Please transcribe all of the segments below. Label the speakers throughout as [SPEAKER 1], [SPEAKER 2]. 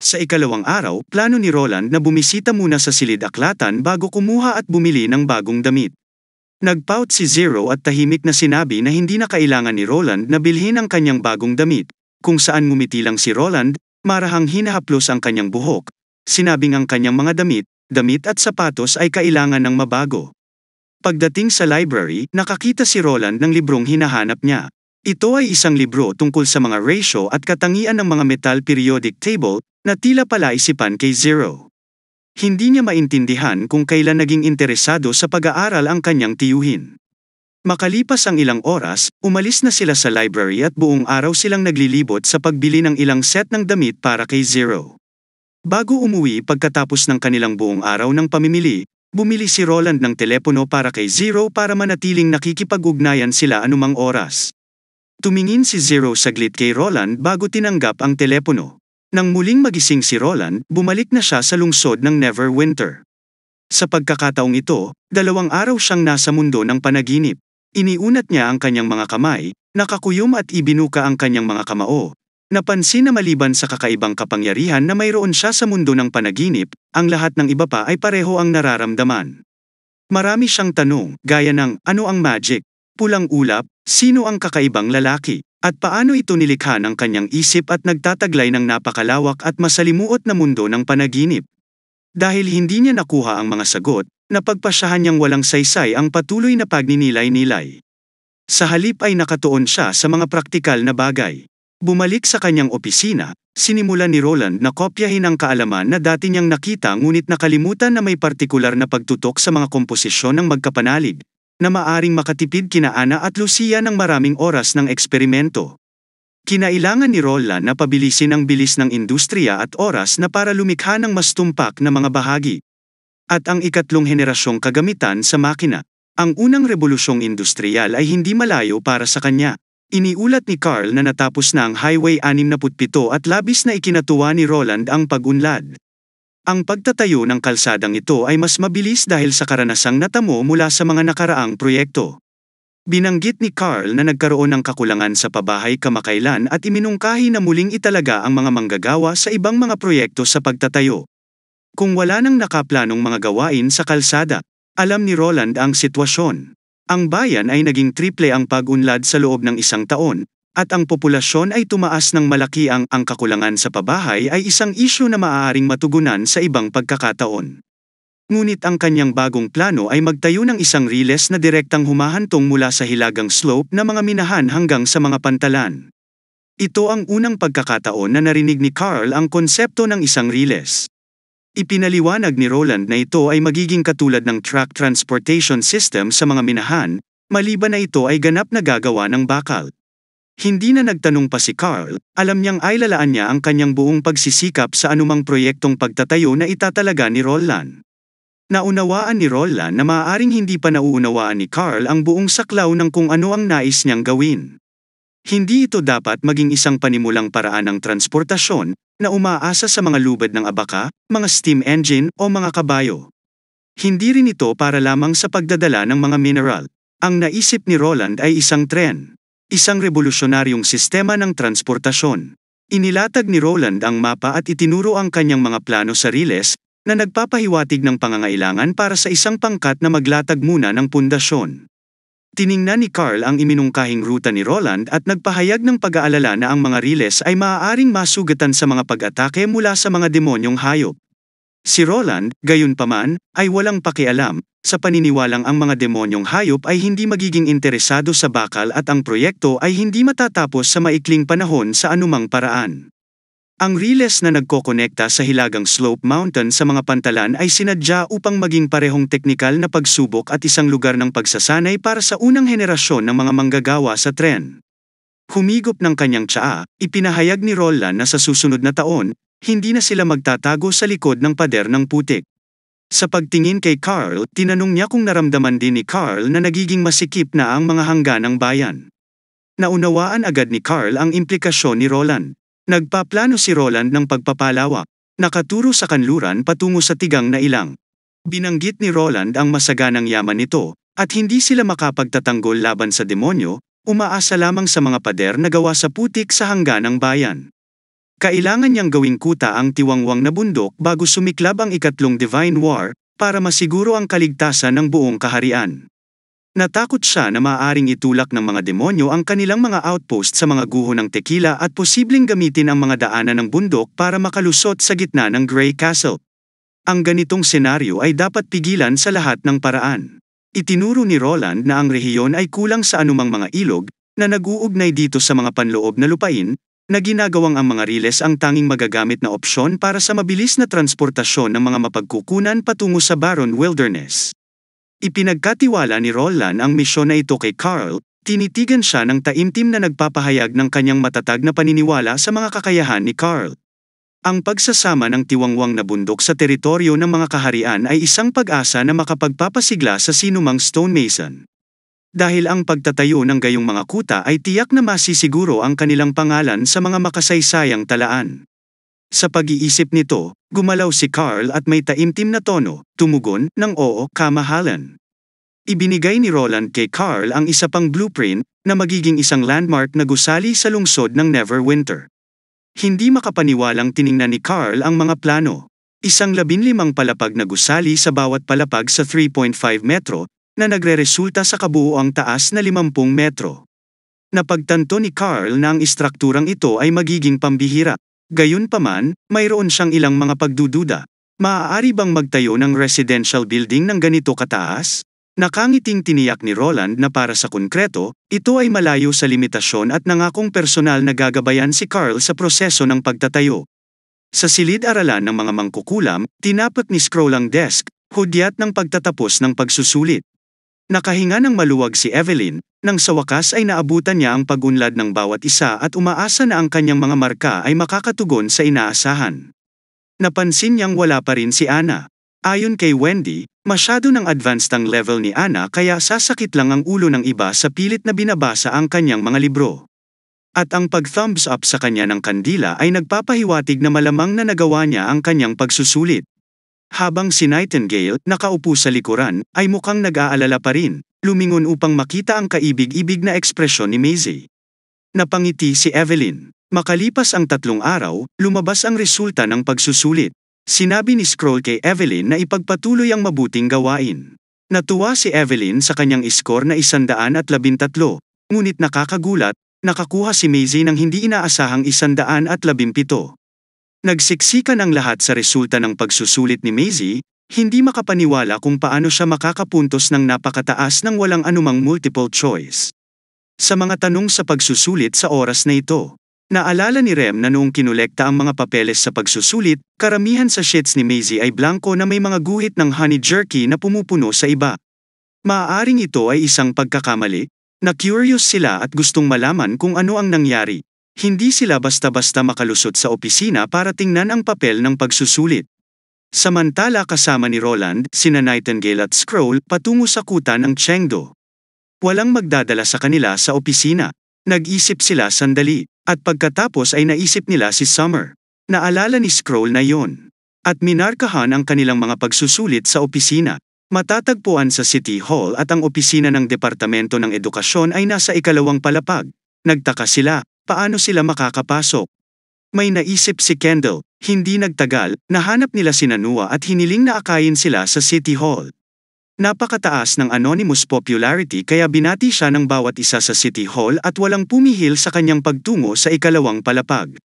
[SPEAKER 1] Sa ikalawang araw, plano ni Roland na bumisita muna sa silid-aklatan bago kumuha at bumili ng bagong damit. Nagpout si Zero at tahimik na sinabi na hindi na kailangan ni Roland na bilhin ang kanyang bagong damit, kung saan ngumiti lang si Roland, marahang hinahaplos ang kanyang buhok. Sinabing ang kanyang mga damit at sapatos ay kailangan ng mabago. Pagdating sa library, nakakita si Roland ng librong hinahanap niya. Ito ay isang libro tungkol sa mga ratio at katangian ng mga metal periodic table na tila palaisipan kay Zero. Hindi niya maintindihan kung kailan naging interesado sa pag-aaral ang kanyang tiyuhin. Makalipas ang ilang oras, umalis na sila sa library at buong araw silang naglilibot sa pagbili ng ilang set ng damit para kay Zero. Bago umuwi pagkatapos ng kanilang buong araw ng pamimili, bumili si Roland ng telepono para kay Zero para manatiling nakikipag-ugnayan sila anumang oras. Tumingin si Zero saglit kay Roland bago tinanggap ang telepono. Nang muling magising si Roland, bumalik na siya sa lungsod ng Neverwinter. Sa pagkakataong ito, 2 araw siyang nasa mundo ng panaginip. Iniunat niya ang kanyang mga kamay, nakakuyom at ibinuka ang kanyang mga kamao. Napansin na maliban sa kakaibang kapangyarihan na mayroon siya sa mundo ng panaginip, ang lahat ng iba pa ay pareho ang nararamdaman. Marami siyang tanong, gaya ng, ano ang magic? Pulang ulap, sino ang kakaibang lalaki? At paano ito nilikha ng kanyang isip at nagtataglay ng napakalawak at masalimuot na mundo ng panaginip? Dahil hindi niya nakuha ang mga sagot, napagpasyahan niyang walang saysay ang patuloy na pagninilay-nilay. Sa halip ay nakatuon siya sa mga praktikal na bagay. Bumalik sa kanyang opisina, sinimulan ni Roland na kopyahin ang kaalaman na dati niyang nakita ngunit nakalimutan na may partikular na pagtutok sa mga komposisyon ng magkapanalig, na maaring makatipid kina Ana at Lucia ng maraming oras ng eksperimento. Kinailangan ni Roland na pabilisin ang bilis ng industriya at oras na para lumikha ng mas tumpak na mga bahagi. At ang ikatlong henerasyong kagamitan sa makina. Ang unang revolusyong industriyal ay hindi malayo para sa kanya. Iniulat ni Carl na natapos na ang Highway 67 at labis na ikinatuwa ni Roland ang pag-unlad. Ang pagtatayo ng kalsadang ito ay mas mabilis dahil sa karanasang natamo mula sa mga nakaraang proyekto. Binanggit ni Carl na nagkaroon ng kakulangan sa pabahay kamakailan at iminungkahi na muling italaga ang mga manggagawa sa ibang mga proyekto sa pagtatayo. Kung wala nang nakaplanong mga gawain sa kalsada, alam ni Roland ang sitwasyon. Ang bayan ay naging triple ang pag-unlad sa loob ng 1 taon, at ang populasyon ay tumaas ng malaki. Ang kakulangan sa pabahay ay isang isyu na maaaring matugunan sa ibang pagkakataon. Ngunit ang kanyang bagong plano ay magtayo ng isang riles na direktang humahantong mula sa hilagang slope na mga minahan hanggang sa mga pantalan. Ito ang unang pagkakataon na narinig ni Carl ang konsepto ng isang riles. Ipinaliwanag ni Roland na ito ay magiging katulad ng track transportation system sa mga minahan, maliban na ito ay ganap na gagawa ng bakal. Hindi na nagtanong pa si Carl, alam niyang ay lalaan niya ang kanyang buong pagsisikap sa anumang proyektong pagtatayo na itatalaga ni Roland. Naunawaan ni Roland na maaaring hindi pa nauunawaan ni Carl ang buong saklaw ng kung ano ang nais niyang gawin. Hindi ito dapat maging isang panimulang paraan ng transportasyon na umaasa sa mga lubad ng abaka, mga steam engine o mga kabayo. Hindi rin ito para lamang sa pagdadala ng mga mineral. Ang naisip ni Roland ay isang tren. Isang revolusyonaryong sistema ng transportasyon. Inilatag ni Roland ang mapa at itinuro ang kanyang mga plano sa riles, na nagpapahiwatig ng pangangailangan para sa isang pangkat na maglatag muna ng pundasyon. Tiningnan ni Carl ang iminungkahing ruta ni Roland at nagpahayag ng pag-aalala na ang mga riles ay maaaring masugatan sa mga pag-atake mula sa mga demonyong hayop. Si Roland, gayunpaman, ay walang pakialam, sa paniniwalang ang mga demonyong hayop ay hindi magiging interesado sa bakal at ang proyekto ay hindi matatapos sa maikling panahon sa anumang paraan. Ang riles na nagkokonekta sa hilagang slope mountain sa mga pantalan ay sinadya upang maging parehong teknikal na pagsubok at isang lugar ng pagsasanay para sa unang henerasyon ng mga manggagawa sa tren. Humigop ng kanyang tsaa, ipinahayag ni Roland na sa susunod na taon, hindi na sila magtatago sa likod ng pader ng putik. Sa pagtingin kay Carl, tinanong niya kung naramdaman din ni Carl na nagiging masikip na ang mga hangganang bayan. Naunawaan agad ni Carl ang implikasyon ni Roland. Nagpaplano si Roland ng pagpapalawak. Nakaturo sa kanluran patungo sa tigang na ilang. Binanggit ni Roland ang masaganang yaman nito, at hindi sila makapagtatanggol laban sa demonyo, umaasa lamang sa mga pader na gawa sa putik sa hangganang bayan. Kailangan niyang gawing kuta ang tiwangwang na bundok bago sumiklab ang ikatlong Divine War, para masiguro ang kaligtasan ng buong kaharian. Natakot siya na maaaring itulak ng mga demonyo ang kanilang mga outpost sa mga guho ng Tequila at posibleng gamitin ang mga daanan ng bundok para makalusot sa gitna ng Grey Castle. Ang ganitong senaryo ay dapat pigilan sa lahat ng paraan. Itinuro ni Roland na ang rehiyon ay kulang sa anumang mga ilog na nag-uugnay dito sa mga panloob na lupain, na ginagawang ang mga riles ang tanging magagamit na opsyon para sa mabilis na transportasyon ng mga mapagkukunan patungo sa Barren Wilderness. Ipinagkatiwala ni Roland ang misyon na ito kay Carl, tinitigan siya ng taimtim na nagpapahayag ng kanyang matatag na paniniwala sa mga kakayahan ni Carl. Ang pagsasama ng tiwangwang na bundok sa teritoryo ng mga kaharian ay isang pag-asa na makapagpapasigla sa sinumang stonemason. Dahil ang pagtatayo ng gayong mga kuta ay tiyak na masisiguro ang kanilang pangalan sa mga makasaysayang talaan. Sa pag-iisip nito, gumalaw si Carl at may taimtim na tono, tumugon, ng oo, kamahalan. Ibinigay ni Roland kay Carl ang isa pang blueprint, na magiging isang landmark na gusali sa lungsod ng Neverwinter. Hindi makapaniwalang tiningnan ni Carl ang mga plano. Isang 15 palapag na gusali sa bawat palapag sa 3.5 metro, na nagreresulta sa kabuoang taas na 50 metro. Napagtanto ni Carl na ang istrukturang ito ay magiging pambihira. Gayunpaman, mayroon siyang ilang mga pagdududa. Maaari bang magtayo ng residential building ng ganito kataas? Nakangiting tiniyak ni Roland na para sa konkreto, ito ay malayo sa limitasyon at nangakong personal na gagabayan si Carl sa proseso ng pagtatayo. Sa silid-aralan ng mga mangkukulam, tinapat ni Scroll ang desk, hudyat ng pagtatapos ng pagsusulit. Nakahinga ng maluwag si Evelyn, nang sa wakas ay naabutan niya ang pag-unlad ng bawat isa at umaasa na ang kanyang mga marka ay makakatugon sa inaasahan. Napansin niyang wala pa rin si Anna. Ayon kay Wendy, masyado ng advanced ang level ni Anna kaya sasakit lang ang ulo ng iba sa pilit na binabasa ang kanyang mga libro. At ang pag-thumbs up sa kanya ng kandila ay nagpapahiwatig na malamang na nagawa niya ang kanyang pagsusulit. Habang si Nightingale, nakaupo sa likuran, ay mukhang nag-aalala pa rin, lumingon upang makita ang kaibig-ibig na ekspresyon ni Maisie. Napangiti si Evelyn. Makalipas ang 3 araw, lumabas ang resulta ng pagsusulit. Sinabi ni Scroll kay Evelyn na ipagpatuloy ang mabuting gawain. Natuwa si Evelyn sa kanyang iskor na 113, ngunit nakakagulat, nakakuha si Maisie ng hindi inaasahang 117. Nagsiksikan ang lahat sa resulta ng pagsusulit ni Maisie, hindi makapaniwala kung paano siya makakapuntos ng napakataas ng walang anumang multiple choice. Sa mga tanong sa pagsusulit sa oras na ito, naalala ni Rem na noong kinolekta ang mga papeles sa pagsusulit, karamihan sa sheets ni Maisie ay blanko na may mga guhit ng honey jerky na pumupuno sa iba. Maaaring ito ay isang pagkakamali, na curious sila at gustong malaman kung ano ang nangyari. Hindi sila basta-basta makalusot sa opisina para tingnan ang papel ng pagsusulit. Samantala kasama ni Roland, sina Nightingale at Scroll patungo sa kuta ng Chengdo. Walang magdadala sa kanila sa opisina. Nag-isip sila sandali, at pagkatapos ay naisip nila si Summer. Naalala ni Scroll na yon. At minarkahan ang kanilang mga pagsusulit sa opisina. Matatagpuan sa City Hall at ang opisina ng Departamento ng Edukasyon ay nasa 2 palapag. Nagtaka sila. Paano sila makakapasok? May naisip si Kendall, hindi nagtagal, nahanap nila si Nanua at hiniling na akayin sila sa City Hall. Napakataas ng anonymous popularity kaya binati siya ng bawat isa sa City Hall at walang pumihil sa kanyang pagtungo sa 2 palapag.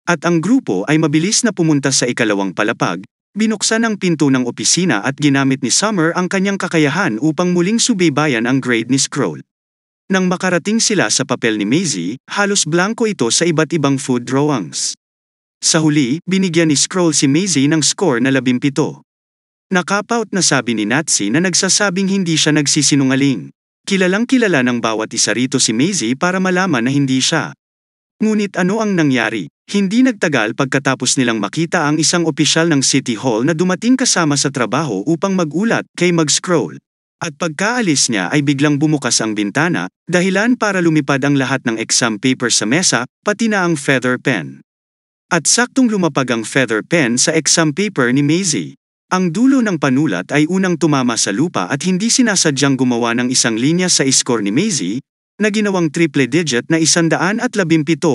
[SPEAKER 1] At ang grupo ay mabilis na pumunta sa 2 palapag, binuksan ang pinto ng opisina at ginamit ni Summer ang kanyang kakayahan upang muling subaybayan ang grade ni Scroll. Nang makarating sila sa papel ni Maisie, halos blanko ito sa iba't ibang food drawings. Sa huli, binigyan ni Scroll si Maisie ng score na 17. Nakapout na sabi ni Natsi na nagsasabing hindi siya nagsisinungaling. Kilalang-kilala ng bawat isa rito si Maisie para malaman na hindi siya. Ngunit ano ang nangyari? Hindi nagtagal pagkatapos nilang makita ang isang opisyal ng City Hall na dumating kasama sa trabaho upang mag-ulat kay mag-Scroll. At pagkaalis niya ay biglang bumukas ang bintana, dahilan para lumipad ang lahat ng exam paper sa mesa, pati na ang feather pen. At saktong lumapag ang feather pen sa exam paper ni Maisie. Ang dulo ng panulat ay unang tumama sa lupa at hindi sinasadyang gumawa ng isang linya sa score ni Maisie, na ginawang triple digit na 117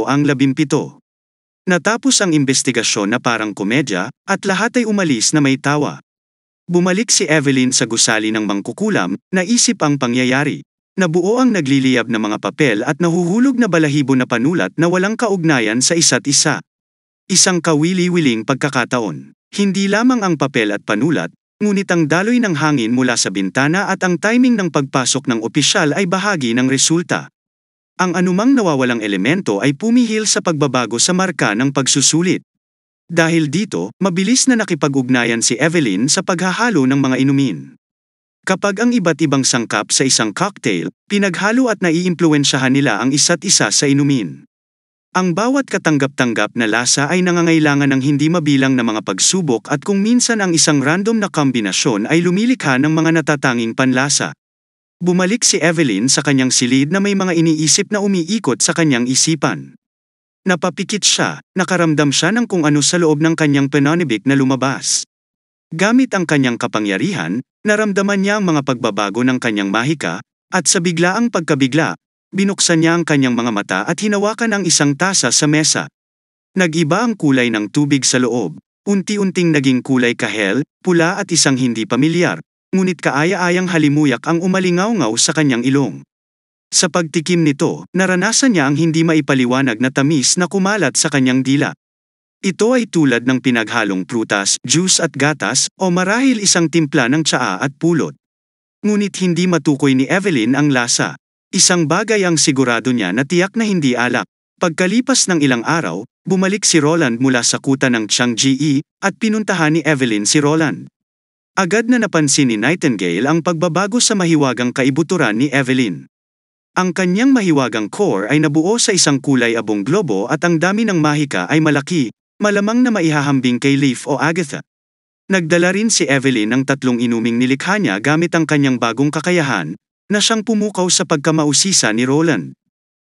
[SPEAKER 1] ang 17. Natapos ang investigasyon na parang komedya, at lahat ay umalis na may tawa. Bumalik si Evelyn sa gusali ng mangkukulam, naisip ang pangyayari. Nabuo ang nagliliyab na mga papel at nahuhulog na balahibo na panulat na walang kaugnayan sa isa't isa. Isang kawili-wiling pagkakataon. Hindi lamang ang papel at panulat, ngunit ang daloy ng hangin mula sa bintana at ang timing ng pagpasok ng opisyal ay bahagi ng resulta. Ang anumang nawawalang elemento ay pumihil sa pagbabago sa marka ng pagsusulit. Dahil dito, mabilis na nakipag-ugnayan si Evelyn sa paghahalo ng mga inumin. Kapag ang iba't ibang sangkap sa isang cocktail, pinaghalo at naiimpluwensyahan nila ang isa't isa sa inumin. Ang bawat katanggap-tanggap na lasa ay nangangailangan ng hindi mabilang na mga pagsubok at kung minsan ang isang random na kombinasyon ay lumilikha ng mga natatanging panlasa. Bumalik si Evelyn sa kanyang silid na may mga iniisip na umiikot sa kanyang isipan. Napapikit siya, nakaramdam siya ng kung ano sa loob ng kanyang pananibik na lumabas. Gamit ang kanyang kapangyarihan, naramdaman niya ang mga pagbabago ng kanyang mahika, at sa biglaang pagkabigla, binuksan niya ang kanyang mga mata at hinawakan ang isang tasa sa mesa. Nag-iba ang kulay ng tubig sa loob, unti-unting naging kulay kahel, pula at isang hindi pamilyar, ngunit kaaya-ayang halimuyak ang umalingaw-ngaw sa kanyang ilong. Sa pagtikim nito, naranasan niya ang hindi maipaliwanag na tamis na kumalat sa kanyang dila. Ito ay tulad ng pinaghalong prutas, juice at gatas, o marahil isang timpla ng tsaa at pulot. Ngunit hindi matukoy ni Evelyn ang lasa. Isang bagay ang sigurado niya na tiyak na hindi alak. Pagkalipas ng ilang araw, bumalik si Roland mula sa kuta ng Changji at pinuntahan ni Evelyn si Roland. Agad na napansin ni Nightingale ang pagbabago sa mahiwagang kaibuturan ni Evelyn. Ang kanyang mahiwagang core ay nabuo sa isang kulay abong globo at ang dami ng mahika ay malaki, malamang na maihahambing kay Leaf o Agatha. Nagdala rin si Evelyn ng 3 inuming nilikha niya gamit ang kanyang bagong kakayahan, na siyang pumukaw sa pagkamausisa ni Roland.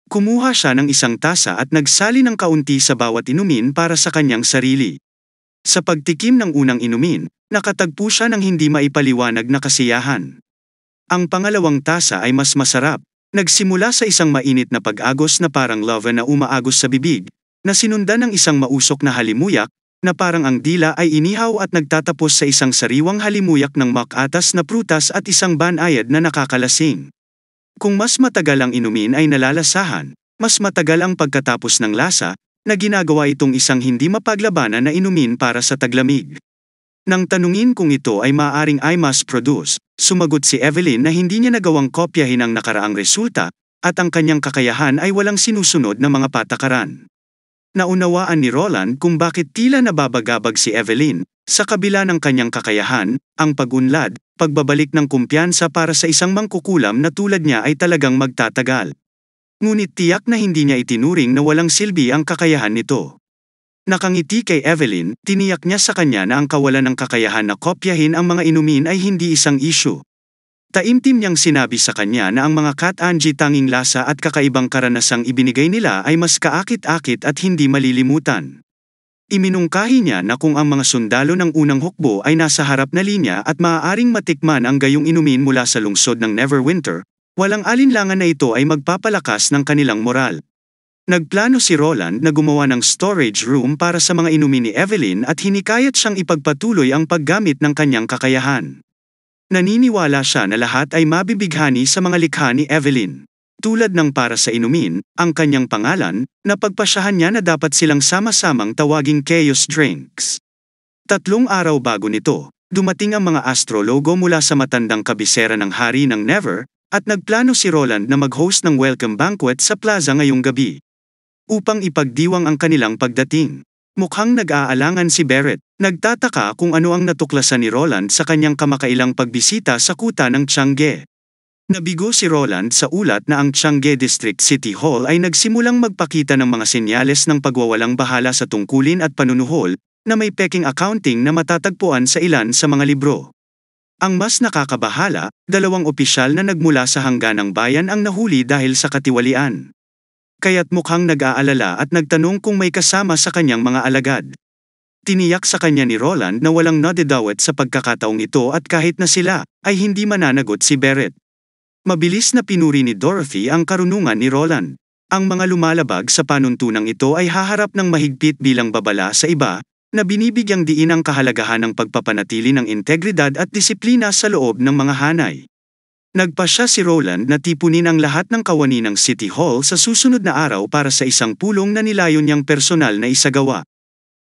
[SPEAKER 1] Kumuha siya ng isang tasa at nagsali ng kaunti sa bawat inumin para sa kanyang sarili. Sa pagtikim ng unang inumin, nakatagpo siya ng hindi maipaliwanag na kasiyahan. Ang pangalawang tasa ay mas masarap, nagsimula sa isang mainit na pag-agos na parang lava na umaagos sa bibig, na sinundan ng isang mausok na halimuyak, na parang ang dila ay inihaw at nagtatapos sa isang sariwang halimuyak ng makatas na prutas at isang banayad na nakakalasing. Kung mas matagal ang inumin ay nalalasahan, mas matagal ang pagkatapos ng lasa, na ginagawa itong isang hindi mapaglabanan na inumin para sa taglamig. Nang tanungin kung ito ay maaaring ay mass-produce, sumagot si Evelyn na hindi niya nagawang kopyahin ang nakaraang resulta, at ang kanyang kakayahan ay walang sinusunod na mga patakaran. Naunawaan ni Roland kung bakit tila nababagabag si Evelyn, sa kabila ng kanyang kakayahan, ang pag-unlad, pagbabalik ng kumpiyansa para sa isang mangkukulam na tulad niya ay talagang magtatagal. Ngunit tiyak na hindi niya itinuring na walang silbi ang kakayahan nito. Nakangiti kay Evelyn, tiniyak niya sa kanya na ang kawalan ng kakayahan na kopyahin ang mga inumin ay hindi isang issue. Taimtim niyang sinabi sa kanya na ang mga Kat-Anji tanging lasa at kakaibang karanasang ibinigay nila ay mas kaakit-akit at hindi malilimutan. Iminungkahi niya na kung ang mga sundalo ng unang hukbo ay nasa harap na linya at maaaring matikman ang gayong inumin mula sa lungsod ng Neverwinter, walang alinlangan na ito ay magpapalakas ng kanilang moral. Nagplano si Roland na gumawa ng storage room para sa mga inumin ni Evelyn at hinikayat siyang ipagpatuloy ang paggamit ng kanyang kakayahan. Naniniwala siya na lahat ay mabibighani sa mga likha ni Evelyn. Tulad ng para sa inumin, ang kanyang pangalan, napagpasyahan niya na dapat silang sama-samang tawaging Chaos Drinks. 3 araw bago nito, dumating ang mga astrologo mula sa matandang kabisera ng hari ng Never, at nagplano si Roland na mag-host ng welcome banquet sa plaza ngayong gabi. Upang ipagdiwang ang kanilang pagdating. Mukhang nag-aalangan si Barrett, nagtataka kung ano ang natuklasan ni Roland sa kanyang kamakailang pagbisita sa kuta ng Changge. Nabigo si Roland sa ulat na ang Changge District City Hall ay nagsimulang magpakita ng mga senyales ng pagwawalang bahala sa tungkulin at panunuhol, na may peking accounting na matatagpuan sa ilan sa mga libro. Ang mas nakakabahala, 2 opisyal na nagmula sa hangganang bayan ang nahuli dahil sa katiwalian. Kaya't mukhang nag-aalala at nagtanong kung may kasama sa kanyang mga alagad. Tiniyak sa kanya ni Roland na walang nadidawat sa pagkakataong ito at kahit na sila, ay hindi mananagot si Barrett. Mabilis na pinuri ni Dorothy ang karunungan ni Roland. Ang mga lumalabag sa panuntunang ito ay haharap ng mahigpit bilang babala sa iba, na binibigyang diin ang kahalagahan ng pagpapanatili ng integridad at disiplina sa loob ng mga hanay. Nagpasya si Roland na tipunin ang lahat ng kawani ng City Hall sa susunod na araw para sa isang pulong na nilayon niyang personal na isagawa.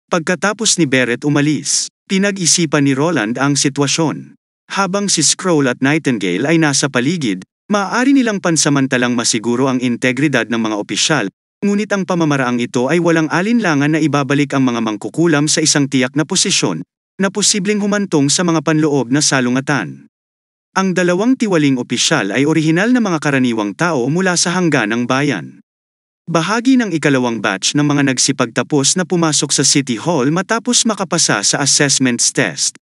[SPEAKER 1] Pagkatapos ni Barrett umalis, pinag-isipan ni Roland ang sitwasyon. Habang si Scroll at Nightingale ay nasa paligid, maaari nilang pansamantalang masiguro ang integridad ng mga opisyal, ngunit ang pamamaraang ito ay walang alinlangan na ibabalik ang mga mangkukulam sa isang tiyak na posisyon, na posibleng humantong sa mga panloob na salungatan. Ang dalawang tiwaling opisyal ay orihinal na mga karaniwang tao mula sa hangganang bayan. Bahagi ng ikalawang batch ng mga nagsipagtapos na pumasok sa City Hall matapos makapasa sa assessments test.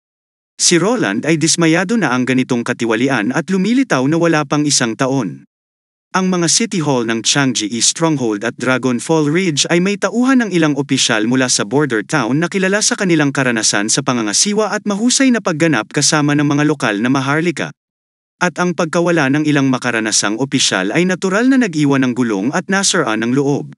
[SPEAKER 1] Si Roland ay dismayado na ang ganitong katiwalian at lumilitaw na wala pang isang taon. Ang mga City Hall ng Changji Stronghold at Dragonfall Ridge ay may tauhan ng ilang opisyal mula sa border town na kilala sa kanilang karanasan sa pangangasiwa at mahusay na pagganap kasama ng mga lokal na maharlika. At ang pagkawala ng ilang makaranasang opisyal ay natural na nag-iwan ng gulong at nasiraan ng loob.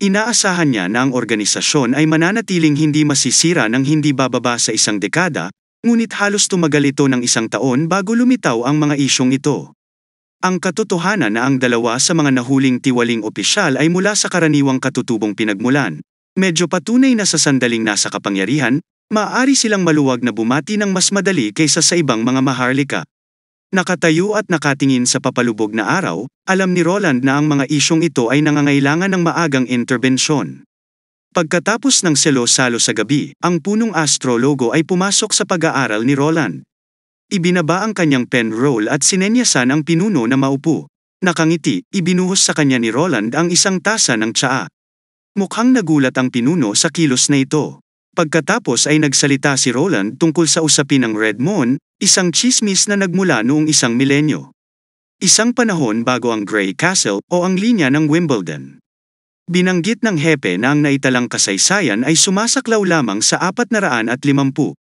[SPEAKER 1] Inaasahan niya na ang organisasyon ay mananatiling hindi masisira ng hindi bababa sa isang dekada, ngunit halos tumagal ito ng isang taon bago lumitaw ang mga isyong ito. Ang katotohanan na ang dalawa sa mga nahuling tiwaling opisyal ay mula sa karaniwang katutubong pinagmulan, medyo patunay na sa sandaling nasa kapangyarihan, maaari silang maluwag na bumati ng mas madali kaysa sa ibang mga maharlika. Nakatayo at nakatingin sa papalubog na araw, alam ni Roland na ang mga isyong ito ay nangangailangan ng maagang interbensyon. Pagkatapos ng selo-salo sa gabi, ang punong astrologo ay pumasok sa pag-aaral ni Roland. Ibinaba ang kanyang pen roll at sinenyasan ang pinuno na maupo. Nakangiti, ibinuhos sa kanya ni Roland ang isang tasa ng tsaa. Mukhang nagulat ang pinuno sa kilos na ito. Pagkatapos ay nagsalita si Roland tungkol sa usapin ng Red Moon, isang tsismis na nagmula noong isang milenyo. Isang panahon bago ang Grey Castle o ang linya ng Wimbledon. Binanggit ng hepe na ang naitalang kasaysayan ay sumasaklaw lamang sa 450.